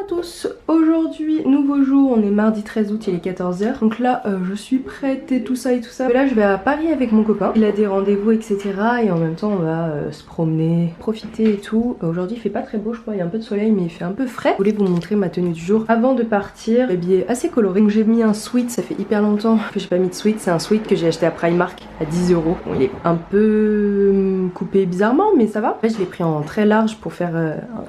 à tous, aujourd'hui nouveau jour, on est mardi 13 août, il est 14h. Donc là je suis prête et tout ça et tout ça. Et là je vais à Paris avec mon copain, il a des rendez-vous etc. Et en même temps on va se promener, profiter et tout. Aujourd'hui il fait pas très beau je crois, il y a un peu de soleil mais il fait un peu frais. Je voulais vous montrer ma tenue du jour avant de partir, habillée assez colorée. Donc j'ai mis un sweat, ça fait hyper longtemps que j'ai pas mis de sweat. C'est un sweat que j'ai acheté à Primark à 10 €. Bon il est un peu coupé bizarrement mais ça va. En fait je l'ai pris en très large pour faire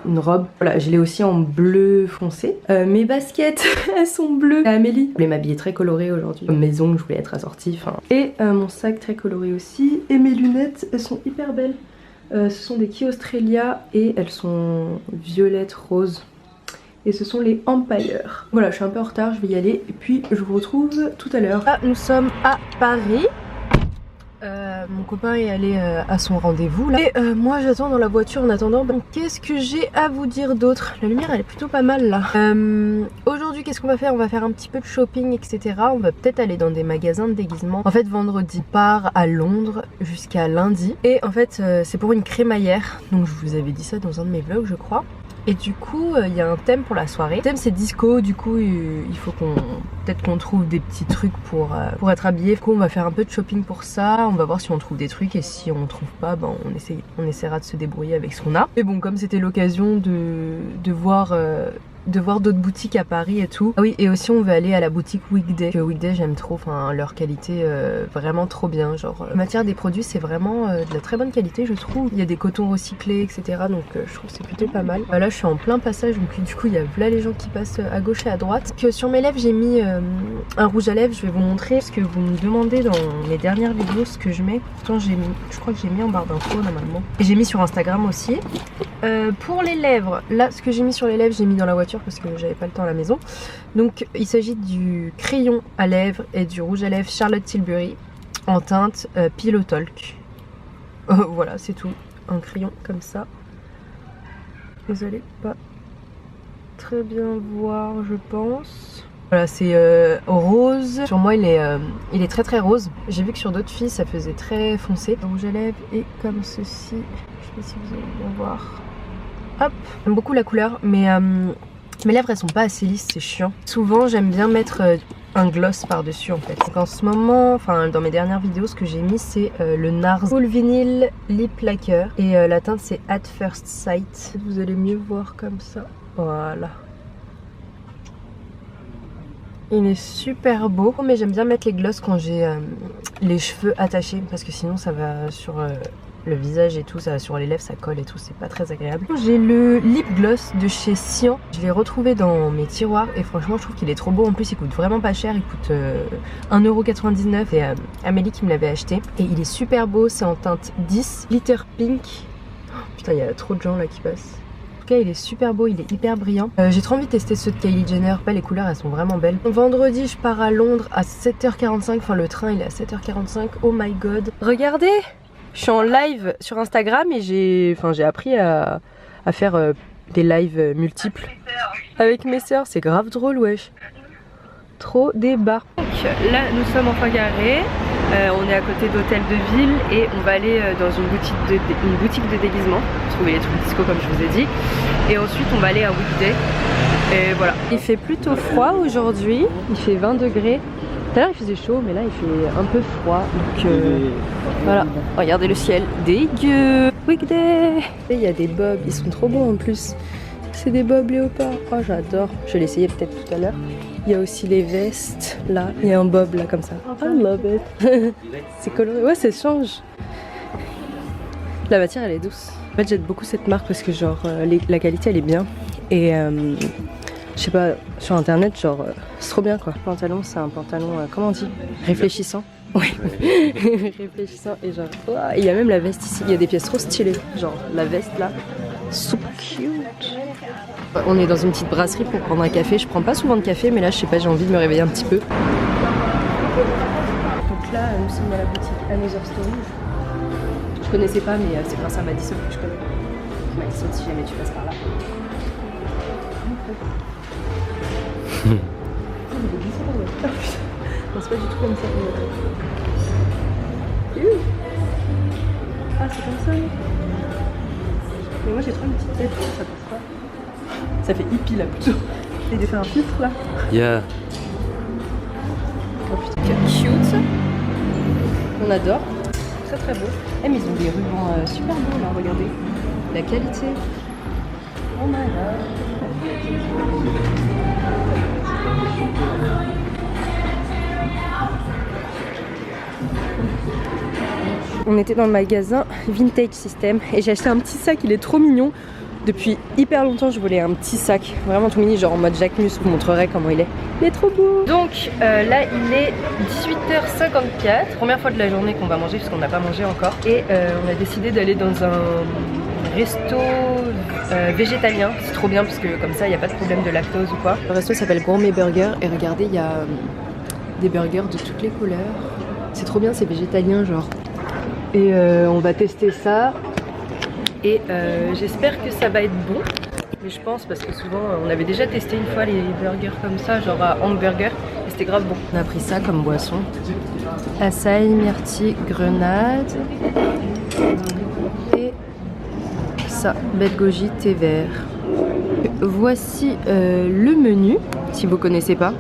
une robe. Voilà, je l'ai aussi en bleu foncé. Mes baskets, elles sont bleues. Amélie, je voulais m'habiller très colorée aujourd'hui. Mes ongles, je voulais être assortie. Et mon sac très coloré aussi. Et mes lunettes, elles sont hyper belles. Ce sont des Key Australia et elles sont violettes roses. Et ce sont les Empire. Voilà, je suis un peu en retard, je vais y aller. Et puis je vous retrouve tout à l'heure. Là, nous sommes à Paris. Mon copain est allé à son rendez-vous là. Et moi j'attends dans la voiture en attendant. Bon, qu'est-ce que j'ai à vous dire d'autre? La lumière elle est plutôt pas mal là. Aujourd'hui qu'est-ce qu'on va faire? On va faire un petit peu de shopping etc. On va peut-être aller dans des magasins de déguisement. En fait vendredi part à Londres jusqu'à lundi. Et en fait c'est pour une crémaillère. Donc je vous avais dit ça dans un de mes vlogs je crois. Et du coup il y a un thème pour la soirée. Le thème c'est disco, du coup il faut peut-être qu'on trouve des petits trucs pour être habillé. Du coup on va faire un peu de shopping pour ça. On va voir si on trouve des trucs et si on trouve pas ben on essaiera de se débrouiller avec ce qu'on a. Mais bon comme c'était l'occasion de voir d'autres boutiques à Paris et tout. Ah oui et aussi on va aller à la boutique Weekday. Weekday j'aime trop, enfin leur qualité vraiment trop bien. Genre en matière des produits c'est vraiment de la très bonne qualité je trouve. Il y a des cotons recyclés etc. Donc je trouve que c'est plutôt pas mal. Là je suis en plein passage donc du coup il y a là les gens qui passent à gauche et à droite. Que sur mes lèvres j'ai mis un rouge à lèvres, je vais vous montrer parce que vous me demandez dans mes dernières vidéos ce que je mie. Pourtant je crois que j'ai mis en barre d'infos normalement. Et j'ai mis sur Instagram aussi. Pour les lèvres, là ce que j'ai mis sur les lèvres j'ai mis dans la voiture parce que j'avais pas le temps à la maison. Donc il s'agit du crayon à lèvres et du rouge à lèvres Charlotte Tilbury en teinte Pillow Talk. Voilà c'est tout, un crayon comme ça. Vous allez pas très bien voir je pense. Voilà c'est rose, sur moi il est très très rose. J'ai vu que sur d'autres filles ça faisait très foncé. Le rouge à lèvres est comme ceci, je sais pas si vous allez bien voir. Hop, j'aime beaucoup la couleur mais mes lèvres elles sont pas assez lisses, c'est chiant. Souvent j'aime bien mettre un gloss par dessus en fait. Donc en ce moment, enfin dans mes dernières vidéos ce que j'ai mis c'est le NARS Full Vinyl Lip Lacquer. Et la teinte c'est At First Sight. Vous allez mieux voir comme ça. Voilà. Il est super beau. Mais j'aime bien mettre les gloss quand j'ai les cheveux attachés. Parce que sinon ça va sur le visage et tout, ça sur les lèvres ça colle et tout, c'est pas très agréable. J'ai le lip gloss de chez Sian, je l'ai retrouvé dans mes tiroirs et franchement je trouve qu'il est trop beau. En plus il coûte vraiment pas cher, il coûte 1,99 € et Amélie qui me l'avait acheté. Et il est super beau, c'est en teinte 10, glitter pink. Oh, putain il y a trop de gens là qui passent. En tout cas il est super beau, il est hyper brillant. J'ai trop envie de tester ceux de Kylie Jenner, pas les couleurs elles sont vraiment belles. Vendredi je pars à Londres à 7h45, enfin le train il est à 7h45, oh my god. Regardez, je suis en live sur Instagram et j'ai appris à faire des lives multiples avec mes sœurs, c'est grave drôle wesh. Trop débat. Donc là nous sommes enfin garés, on est à côté d'Hôtel de Ville et on va aller dans une boutique de déguisement, trouver les trucs disco comme je vous ai dit. Et ensuite on va aller à Weekday et voilà. Il fait plutôt froid aujourd'hui, il fait 20 degrés. Tout à l'heure il faisait chaud mais là il fait un peu froid donc voilà, regardez le ciel, dégueu. Weekday. Et il y a des bobs, ils sont trop bons en plus. C'est des bobs léopards, oh j'adore. Je vais l'essayer peut-être tout à l'heure. Il y a aussi les vestes là, il y a un bob là comme ça. I love it. C'est coloré, ouais ça change. La matière elle est douce. En fait j'aime beaucoup cette marque parce que genre la qualité elle est bien. Et je sais pas, sur internet, genre, c'est trop bien quoi. Le pantalon, c'est un pantalon, comment on dit? Réfléchissant. Oui, réfléchissant. Et genre, wow. Et il y a même la veste ici, il y a des pièces trop stylées. Genre, la veste là, so cute. On est dans une petite brasserie pour prendre un café. Je prends pas souvent de café, mais là, je sais pas, j'ai envie de me réveiller un petit peu. Donc là, nous sommes dans la boutique Another Stone. Je connaissais pas, mais c'est grâce à Madison que je connais. Madison, si jamais tu passes par là. Non, c'est pas du tout comme ça. Ah, c'est comme ça. Mais moi j'ai trop une petite tête, ça passe pas. Ça fait hippie là plutôt. Et de faire un filtre là. Yeah. Oh putain, cute. On adore. Très très beau. Eh mais ils ont des rubans super beaux là, regardez. La qualité. Oh my god. On était dans le magasin Vintage System et j'ai acheté un petit sac, il est trop mignon. Depuis hyper longtemps je voulais un petit sac, vraiment tout mini, genre en mode Jacquemus, je vous montrerai comment il est. Il est trop beau. Donc là il est 18h54, première fois de la journée qu'on va manger parce qu'on n'a pas mangé encore. Et on a décidé d'aller dans un resto végétalien, c'est trop bien parce que comme ça il n'y a pas de problème de lactose ou quoi. Le resto s'appelle Gourmet Burger et regardez il y a des burgers de toutes les couleurs. C'est trop bien, c'est végétalien genre. Et on va tester ça. Et j'espère que ça va être bon. Mais je pense parce que souvent on avait déjà testé une fois les burgers comme ça, genre à hamburger. Et c'était grave bon. On a pris ça comme boisson. Açaï, myrtille, grenade. Et ça, baie de goji, thé vert. Voici le menu. Si vous connaissez pas,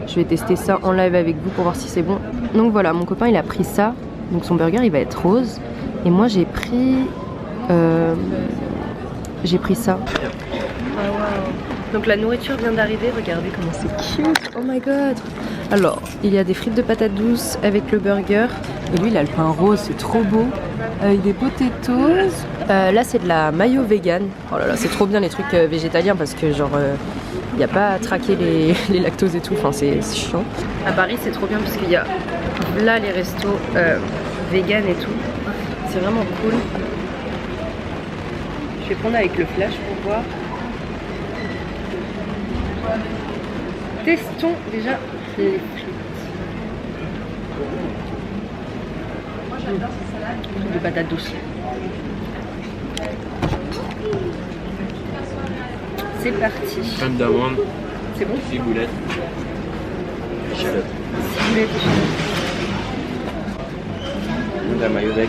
je vais tester ça en live avec vous pour voir si c'est bon. Donc voilà, mon copain il a pris ça. Donc son burger il va être rose. Et moi j'ai pris ça. Oh, wow. Donc la nourriture vient d'arriver, regardez comment c'est cute. Oh my god. Alors, il y a des frites de patates douces avec le burger. Et lui il a le pain rose, c'est trop beau. Avec des potatoes. Là c'est de la mayo vegan. Oh là là, c'est trop bien les trucs végétaliens parce que genre il n'y a pas à traquer les lactoses et tout, enfin c'est chiant. À Paris c'est trop bien parce qu'il y a là les restos vegan et tout. C'est vraiment cool. Je vais prendre avec le flash pour voir. Testons déjà les frites. Frites de patates douces. C'est parti. Crème d'amande. C'est bon? Ciboulette. Échalote. Ciboulette, échalote. La mayo avec.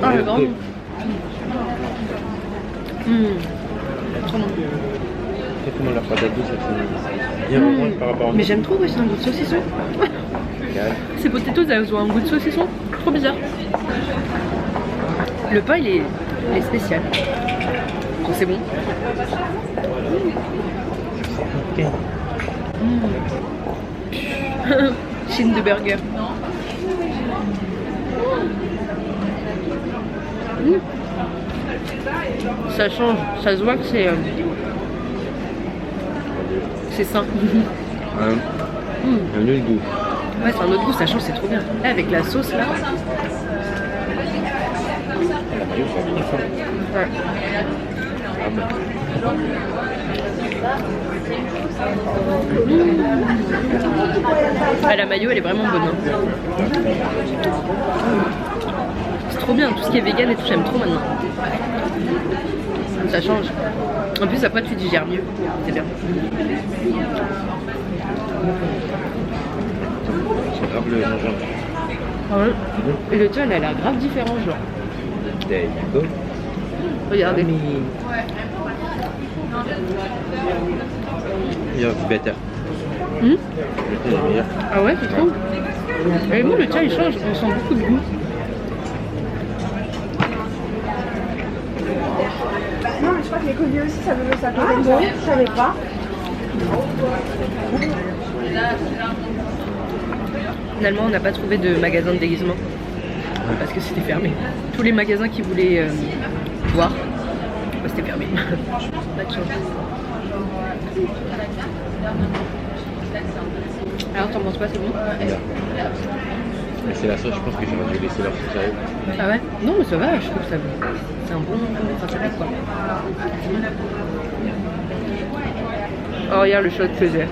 Ah, le grand. Trop bon. C'est comment la patate douce, c'est bien bon par rapport à... Mais j'aime trop, ouais, c'est un goût de saucisson. Ces potatoes, elles ont un goût de saucisson. Trop bizarre. Le pain, il est spécial. Oh, c'est bon. Ok. Chine de burger. Ça change, ça se voit que c'est sain. Un autre goût. Ouais, c'est un autre goût, ça change, c'est trop bien. Là, avec la sauce là. Ouais. Ah bah. Ah, la mayo elle est vraiment bonne. Hein. C'est trop bien, tout ce qui est vegan et tout, j'aime trop maintenant. Ça change. En plus après tu digères mieux, c'est bien. C'est grave le gingembre. Ah ouais. Et le tien il a l'air grave différent genre. There you go. Regardez. Il y a better. Le tien est meilleur. Ah ouais, tu trouves? Et moi le tien il change, on sent beaucoup de goût. Non, mais je crois que les colliers aussi, ça peut être bon. Je savais pas. Finalement, on n'a pas trouvé de magasin de déguisement parce que c'était fermé. Tous les magasins qui voulaient voir, bah, c'était fermé. Pas de chance. Alors, t'en penses quoi, c'est bon? C'est la sauce, je pense que j'aurais dû laisser leur sauce à eux. Ah ouais? Non, mais ça va, je trouve que c'est un bon. Enfin, ça pique quoi. Oh, regarde le shot que j'ai.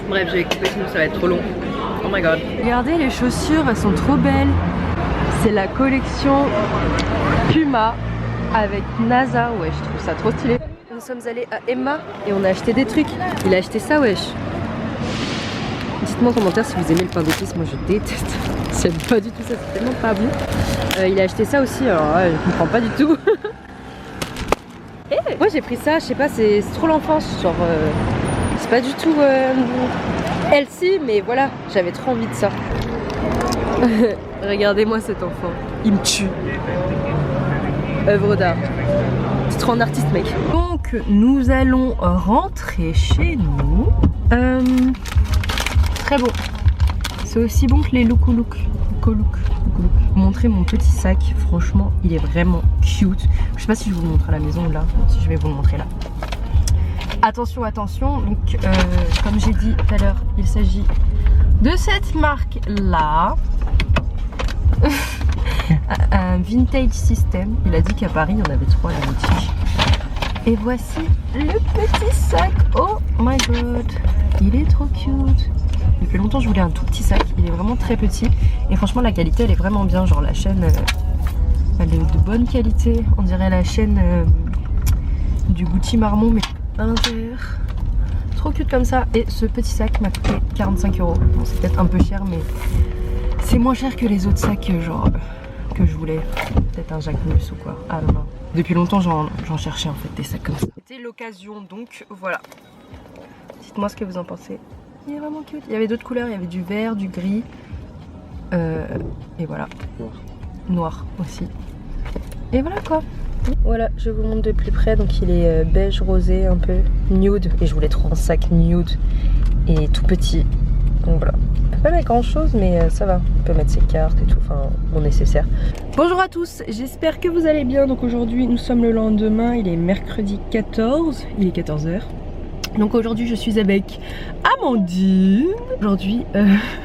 Bref, je vais couper sinon ça va être trop long. Oh my god. Regardez les chaussures, elles sont trop belles. C'est la collection Puma avec NASA. Ouais, je trouve ça trop stylé. Nous sommes allés à Emma et on a acheté des trucs. Il a acheté ça, wesh. Dites-moi en commentaire si vous aimez le pain d'épices, moi je déteste. J'aime pas du tout ça, c'est tellement pas bon. Il a acheté ça aussi, alors ouais, je comprends pas du tout. Et moi j'ai pris ça, je sais pas, c'est trop l'enfance, genre c'est pas du tout healthy, mais voilà, j'avais trop envie de ça. Regardez-moi cet enfant, il me tue. Œuvre d'art. C'est trop un artiste, mec. Donc nous allons rentrer chez nous. Très beau. C'est aussi bon que les Look. Vous montrer mon petit sac, franchement il est vraiment cute. Je sais pas si je vous le montre à la maison ou là, si je vais vous le montrer là. Attention, donc comme j'ai dit tout à l'heure, il s'agit de cette marque là. Un Vintage System. Il a dit qu'à Paris il y en avait 3 à la boutique. Et voici le petit sac. Oh my god, il est trop cute. Depuis longtemps je voulais un tout petit sac, il est vraiment très petit et franchement la qualité elle est vraiment bien, genre la chaîne elle est de bonne qualité, on dirait la chaîne du Gucci Marmont mais à l'intérieur. Trop cute comme ça et ce petit sac m'a coûté 45 €. Bon, c'est peut-être un peu cher mais c'est moins cher que les autres sacs genre que je voulais, peut-être un Jacquemus ou quoi, ah non. Depuis longtemps j'en cherchais en fait des sacs comme ça. C'était l'occasion donc voilà. Dites-moi ce que vous en pensez. Il est vraiment cute. Il y avait d'autres couleurs, il y avait du vert, du gris. Et voilà. Noir aussi. Et voilà quoi. Voilà, je vous montre de plus près. Donc il est beige rosé, un peu nude. Et je voulais trop un sac nude et tout petit. Donc voilà. On peut pas mettre grand chose, mais ça va. On peut mettre ses cartes et tout, enfin mon nécessaire. Bonjour à tous, j'espère que vous allez bien. Donc aujourd'hui, nous sommes le lendemain. Il est mercredi 14. Il est 14 h. Donc aujourd'hui je suis avec Amandine. Aujourd'hui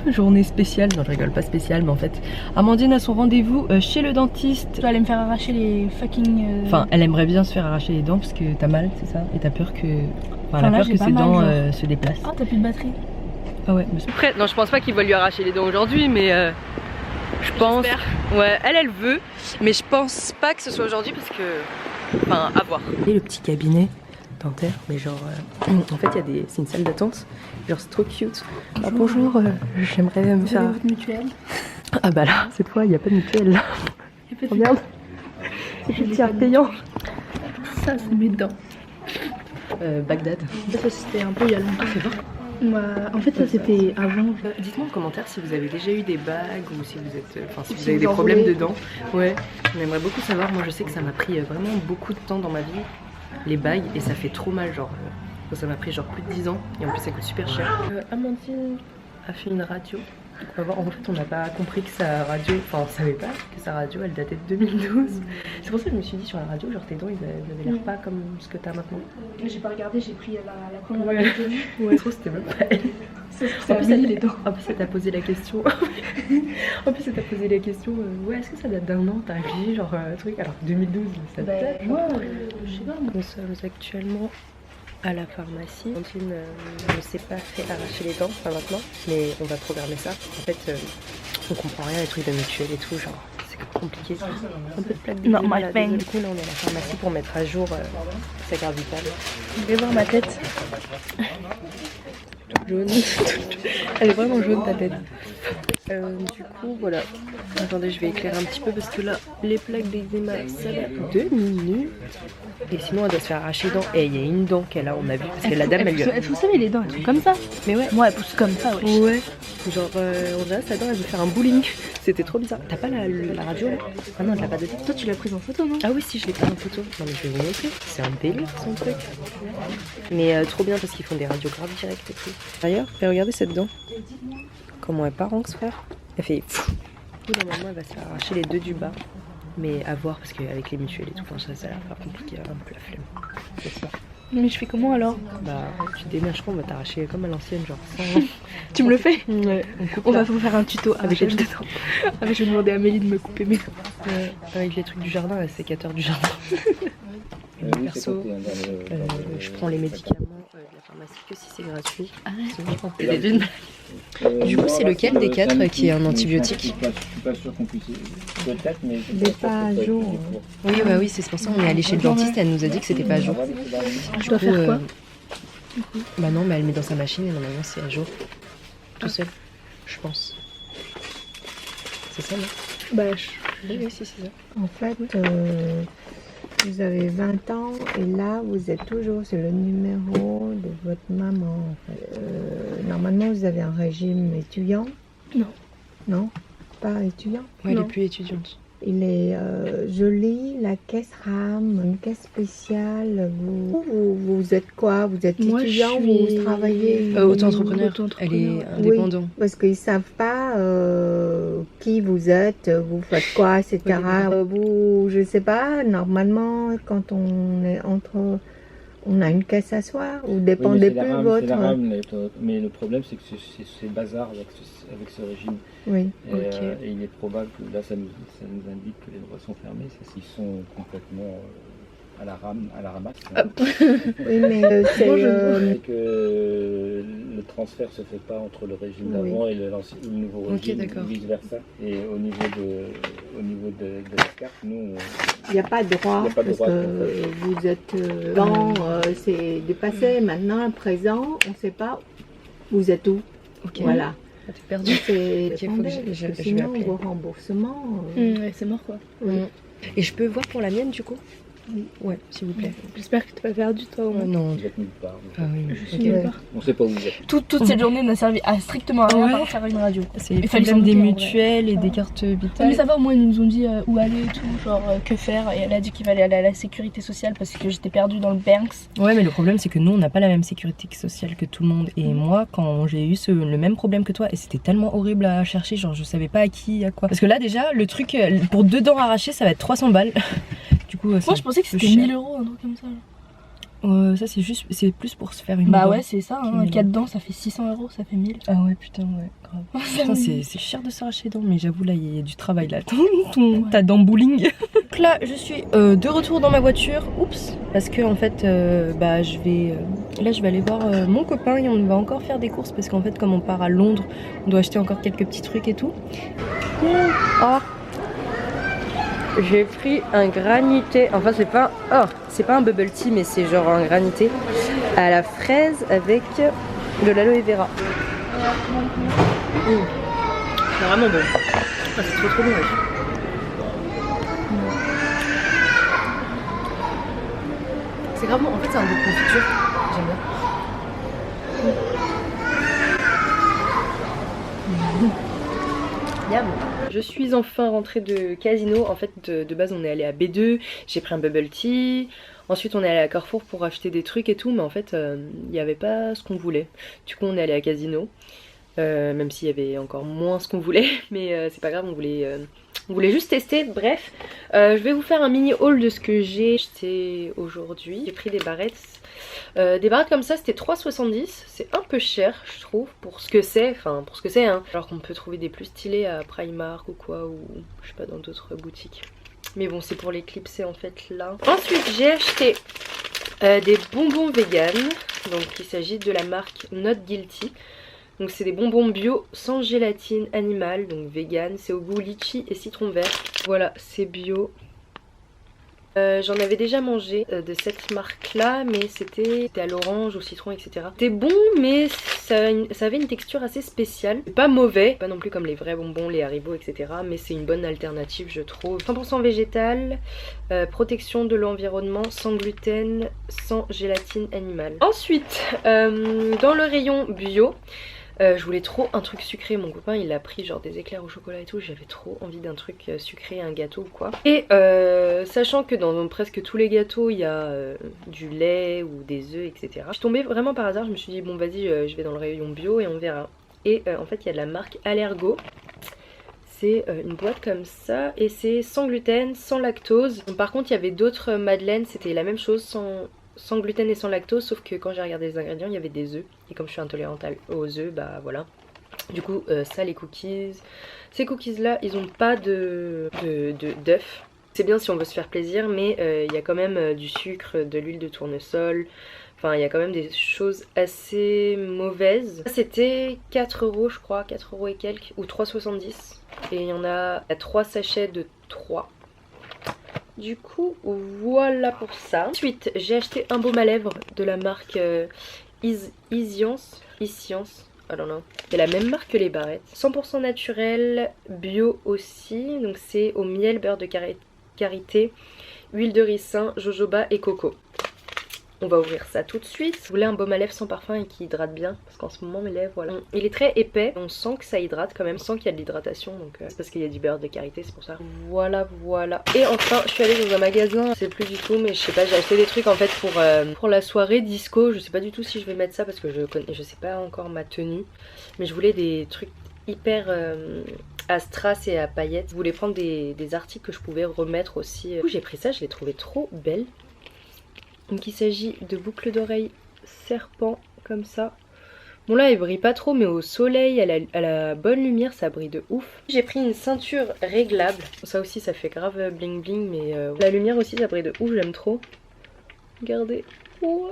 journée spéciale, non je rigole, pas spéciale mais en fait Amandine a son rendez-vous chez le dentiste. Tu vas aller me faire arracher les fucking... Enfin elle aimerait bien se faire arracher les dents parce que t'as mal, c'est ça? Et t'as peur que... Enfin, elle a peur que ses dents se déplacent. Oh t'as plus de batterie. Ah ouais, mais après, non je pense pas qu'il va lui arracher les dents aujourd'hui mais je pense... Ouais, elle veut, mais je pense pas que ce soit aujourd'hui parce que... Enfin à voir. Et le petit cabinet dentaire, mais genre en fait il y a c'est une salle d'attente, genre c'est trop cute. Alors bonjour, j'aimerais me faire... votre mutuelle? Ah bah là, cette fois il n'y a pas de mutuelle là. Regarde, c'est le tiers payant. Ça c'est mes dents. Bagdad. Ça c'était un peu il y a longtemps. C'est vrai. En fait ça c'était avant. Dites-moi en commentaire si vous avez déjà eu des bagues ou si vous êtes... Enfin si vous avez des problèmes de dents. Ouais, on aimerait beaucoup savoir. Moi je sais que ça m'a pris vraiment beaucoup de temps dans ma vie, les bagues, et ça fait trop mal, genre ça m'a pris genre plus de 10 ans et en plus ça coûte super cher. Amandine a fait une radio. On va voir, en fait on n'a pas compris que sa radio, enfin on savait pas que sa radio elle datait de 2012. C'est pour ça que je me suis dit sur la radio, genre tes dents ils avaient l'air pas comme ce que t'as maintenant. J'ai pas regardé, j'ai pris la première ouais. que j'ai vue. Ouais, trop c'était même pas elle. En plus les dents. En plus elle t'a posé la question. En plus elle t'a posé la question, ouais est-ce que ça date d'un an ta vie, genre truc, alors 2012 ça date. Ouais, je sais pas. Nous sommes actuellement à la pharmacie. Amandine ne s'est pas fait arracher les dents, pas maintenant, mais on va programmer ça. En fait, on comprend rien les trucs de mutuelle et tout, genre c'est compliqué. Un peu de plaque de Non, du coup là on est à la pharmacie pour mettre à jour sa carte vitale. Je vais voir ma tête. Jaune. Elle est vraiment jaune ta tête. Du coup voilà. Attendez, je vais éclairer un petit peu parce que là les plaques d'eczéma ça va 2 minutes. Et sinon elle doit se faire arracher les dents. Et il y a une dent qu'elle a, on a vu, parce que la dame elle lui a... Vous savez les dents elles sont comme ça. Mais ouais. Moi elles poussent comme ça ouais. Ouais. Genre on dirait sa dent elle veut faire un bowling. C'était trop bizarre. T'as pas la radio là? Ah non elle l'a pas donnée. Toi tu l'as prise en photo non? Ah oui si je l'ai prise en photo. Non mais je vais vous montrer. C'est un délire son truc. Mais trop bien parce qu'ils font des radiographes directs et tout. D'ailleurs, regardez cette dent. Comment elle part en frère? Elle fait fou. Normalement elle va se faire arracher les deux du bas. Mais à voir parce qu'avec les mutuelles et tout, ça a l'air faire compliqué, un peu la flemme. C'est ça. Mais je fais comment alors? Bah tu te démerges, on va t'arracher comme à l'ancienne, genre sans... Tu me le fais? Ouais. On va vous faire un tuto avec les trucs. Je vais demander à Amélie de me couper mes dents. Avec les trucs du jardin, le sécateur du jardin. Perso, je prends les médicaments de la pharmacie que si c'est gratuit. Ah ouais. Du coup, c'est lequel des 4 qui est un antibiotique? Je suis pas sûr qu'on puisse. Peut-être, mais. C'est pas à jour. Oui, bah oui, c'est pour ça qu'on est allé chez le dentiste. Elle nous a dit que c'était pas à jour. Je dois faire quoi? Bah non, mais elle met dans sa machine et normalement c'est à jour. Tout seul, je pense. C'est ça, non? Bah, Oui, si, c'est ça. En fait, vous avez 20 ans et là, vous êtes toujours sur le numéro de votre maman. En fait. Normalement, vous avez un régime étudiant? Non. Non? Pas étudiant? Ouais, elle Non. est plus étudiante. Il est joli, la caisse RAM, une caisse spéciale. Vous êtes quoi? Vous êtes Moi, étudiant je ou suis vous travaillez? Auto-entrepreneur. Auto-entrepreneur, Elle est ouais. indépendante. Oui, parce qu'ils savent pas qui vous êtes, vous faites quoi, etc. Vous, je sais pas, normalement, quand on est on a une caisse à soi, vous dépendez plus de votre... C'est la RAM, mais le problème c'est que c'est bazar avec ce régime. Oui. Et, Ok. et il est probable que là ça nous indique que les droits sont fermés, c'est qu'ils sont complètement à la ramasse. Oui, mais c'est... Et que le transfert se fait pas entre le régime Oui. d'avant et le nouveau Ok, régime, d'accord. vice versa. Et au niveau de la carte, nous Il n'y a pas de droit, Il y a pas de parce droit, que en fait. vous êtes dans, c'est dépassé. Maintenant, à présent, on ne sait pas vous êtes où. Ok. Voilà. Ah, t'es perdu. C'est Ok, faut que dépendant, parce je que vais sinon, appeler. vos remboursements... Ouais, c'est mort quoi. oui. Et je peux voir pour la mienne du coup? Oui. Ouais, s'il vous plaît. J'espère que t'es pas perdu toi au moins. Non. vous êtes nulle part. Ah oui. Je suis Ok. nulle Ouais. part. On sait pas où vous êtes. Toute cette journée n'a servi à strictement rien Ouais. à part faire une radio. C'est les Il fallait problèmes des s'en douter, en vrai. mutuelles et des cartes Mais vitales. ça va, au moins ils nous ont dit où aller et tout, genre que faire. Et elle a dit qu'il fallait aller à la sécurité sociale parce que j'étais perdue dans le Banks. Ouais, mais le problème c'est que nous on n'a pas la même sécurité sociale que tout le monde. Et moi, quand j'ai eu le même problème que toi, et c'était tellement horrible à chercher, genre je savais pas à qui, à quoi. Parce que là déjà, le truc pour 2 dents arrachées, ça va être 300 balles. Du coup, Moi je pensais que c'était 1000 euros, un truc comme ça. Ça c'est plus pour se faire une Bah dent. ouais, c'est ça, hein. 4 dents ça fait 600 euros, ça fait 1000. Ah ouais, putain, ouais, grave. Putain, c'est cher de s'arracher les dents, mais j'avoue, là, il y a du travail, là. Ta dent bowling. Donc là, je suis de retour dans ma voiture. Oups. Parce que, en fait, bah, je vais aller voir mon copain et on va encore faire des courses. Parce qu'en fait, comme on part à Londres, on doit acheter encore quelques petits trucs et tout. Oh. J'ai pris un granité. Enfin, c'est pas un bubble tea, mais c'est genre un granité à la fraise avec de l'aloe vera. C'est vraiment bon. Ah, c'est trop bon. Ouais. C'est grave bon. En fait, c'est un goût de confiture. J'aime bien. Yum. Je suis enfin rentrée de Casino. En fait, de base, on est allé à B2. J'ai pris un bubble tea. Ensuite, on est allé à Carrefour pour acheter des trucs et tout. Mais en fait, il n'y avait pas ce qu'on voulait. Du coup, on est allé à Casino. Même s'il y avait encore moins ce qu'on voulait. Mais c'est pas grave, on voulait juste tester. Bref, je vais vous faire un mini haul de ce que j'ai acheté aujourd'hui. J'ai pris des barrettes. Des barrettes comme ça, c'était 3,70. C'est un peu cher, je trouve, pour ce que c'est. Enfin, pour ce que c'est, hein. Alors qu'on peut trouver des plus stylés à Primark ou quoi, ou je sais pas, dans d'autres boutiques. Mais bon, c'est pour les clipser en fait là. Ensuite, j'ai acheté des bonbons vegan. Donc, il s'agit de la marque Not Guilty. Donc, c'est des bonbons bio sans gélatine animale, donc vegan. C'est au goût litchi et citron vert. Voilà, c'est bio. J'en avais déjà mangé de cette marque là, mais c'était à l'orange, au citron, etc. C'était bon, mais ça avait une texture assez spéciale. Pas mauvais, pas non plus comme les vrais bonbons, les Haribo, etc. Mais c'est une bonne alternative, je trouve. 100% végétal, protection de l'environnement, sans gluten, sans gélatine animale. Ensuite, dans le rayon bio, je voulais trop un truc sucré. Mon copain il a pris genre des éclairs au chocolat et tout. J'avais trop envie d'un truc sucré, un gâteau ou quoi. Et sachant que dans presque tous les gâteaux il y a du lait ou des œufs, etc. Je suis tombée vraiment par hasard. Je me suis dit bon vas-y je vais dans le rayon bio et on verra. Et en fait il y a de la marque Allergo. C'est une boîte comme ça et c'est sans gluten, sans lactose. Donc, par contre il y avait d'autres madeleines, c'était la même chose, sans gluten et sans lactose, sauf que quand j'ai regardé les ingrédients il y avait des œufs. Et comme je suis intolérante aux œufs, bah voilà. Du coup ça, les cookies. Ces cookies là ils ont pas d'œufs. C'est bien si on veut se faire plaisir, mais il y a quand même du sucre, de l'huile de tournesol. Enfin, il y a quand même des choses assez mauvaises. C'était 4 € je crois, 4 € et quelques, ou 3,70. Et il y en a 3 sachets de 3. Du coup, voilà pour ça. Ensuite, j'ai acheté un baume à lèvres de la marque Iscience. I don't know. C'est la même marque que les barrettes. 100% naturel, bio aussi. Donc c'est au miel, beurre de karité, huile de ricin, jojoba et coco. On va ouvrir ça tout de suite. Je voulais un baume à lèvres sans parfum et qui hydrate bien. Parce qu'en ce moment mes lèvres, voilà. Il est très épais. On sent que ça hydrate quand même. On sent qu'il y a de l'hydratation. Donc c'est parce qu'il y a du beurre de karité, c'est pour ça. Voilà, voilà. Et enfin, je suis allée dans un magasin. Je sais plus du tout, mais je sais pas. J'ai acheté des trucs en fait pour la soirée disco. Je sais pas du tout si je vais mettre ça parce que je sais pas encore ma tenue. Mais je voulais des trucs hyper à strass et à paillettes. Je voulais prendre des articles que je pouvais remettre aussi. Du coup, j'ai pris ça. Je l'ai trouvé trop belle. Donc il s'agit de boucles d'oreilles serpent comme ça. Bon là elle brille pas trop mais au soleil, à la bonne lumière ça brille de ouf. J'ai pris une ceinture réglable. Ça aussi ça fait grave bling bling mais la lumière aussi ça brille de ouf, j'aime trop. Regardez. Wow.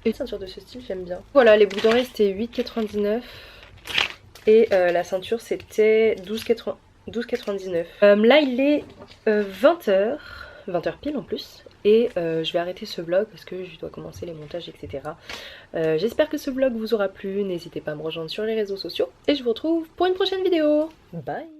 Une ceinture de ce style j'aime bien. Voilà, les boucles d'oreilles c'était 8,99 et la ceinture c'était 12,99. Là il est 20h pile en plus. Et je vais arrêter ce vlog parce que je dois commencer les montages, etc. J'espère que ce vlog vous aura plu. N'hésitez pas à me rejoindre sur les réseaux sociaux. Et je vous retrouve pour une prochaine vidéo. Bye!